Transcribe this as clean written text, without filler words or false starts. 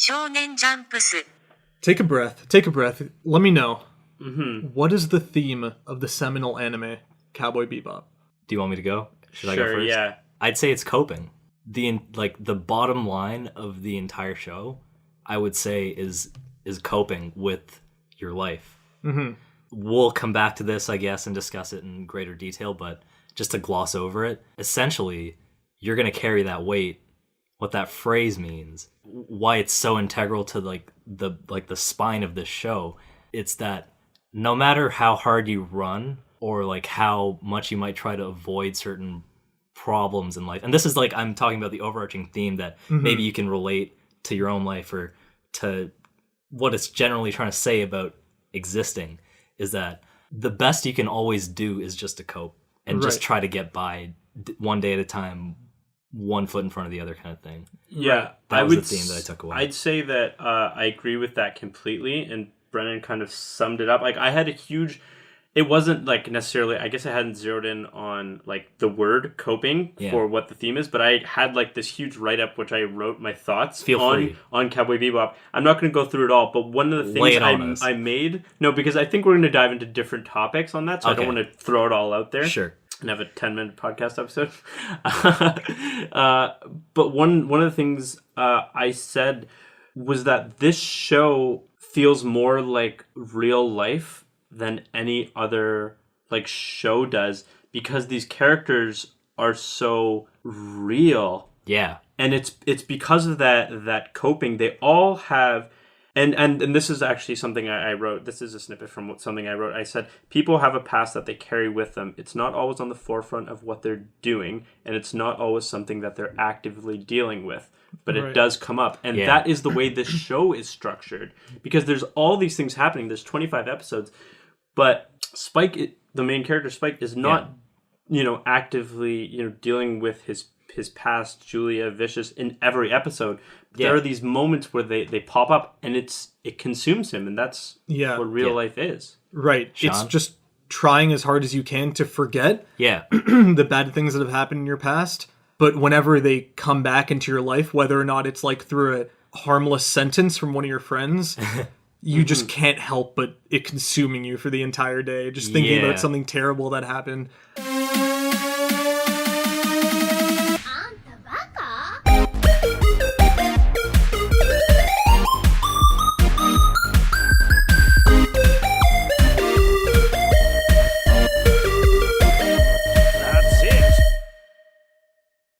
Shonen Jumps. Take a breath. Take a breath. Let me know. Mm-hmm. What is the theme of the seminal anime, Cowboy Bebop? Do you want me to go? Should I Sure, go first? yeah. I'd say it's coping. The bottom line of the entire show, I would say, is coping with your life. Mm-hmm. We'll come back to this, I guess, and discuss it in greater detail, but just to gloss over it, essentially, you're going to carry that weight, what that phrase means, why it's so integral to the spine of this show. It's that no matter how hard you run or like how much you might try to avoid certain problems in life, and this is like I'm talking about the overarching theme that maybe you can relate to your own life or to what it's generally trying to say about existing, is that the best you can always do is just to cope and just try to get by one day at a time, one foot in front of the other kind of thing. Yeah, that was the theme that I took away. I'd say that I agree with that completely, and Brennan kind of summed it up. Like, I had a huge... It wasn't like necessarily, I guess I hadn't zeroed in on like the word coping for what the theme is, but I had like this huge write-up which I wrote my thoughts on Cowboy Bebop. I'm not going to go through it all, but one of the things I made, no, because I think we're going to dive into different topics on that, so I don't want to throw it all out there. Sure. And have a 10-minute podcast episode. But one of the things I said was that this show feels more like real life than any other like show does, because these characters are so real. Yeah. And it's because of that coping. They all have, and this is actually something I wrote. This is a snippet from something I wrote. I said, people have a past that they carry with them. It's not always on the forefront of what they're doing, and it's not always something that they're actively dealing with, but it does come up. And that is the way this show is structured, because there's all these things happening. There's 25 episodes, but Spike, the main character Spike, is not, actively, dealing with his past, Julia, Vicious, in every episode. There are these moments where they pop up and it consumes him, and that's what real life is. Right. Sean? It's just trying as hard as you can to forget the bad things that have happened in your past. But whenever they come back into your life, whether or not it's like through a harmless sentence from one of your friends, you just can't help but it consuming you for the entire day. Just thinking about something terrible that happened.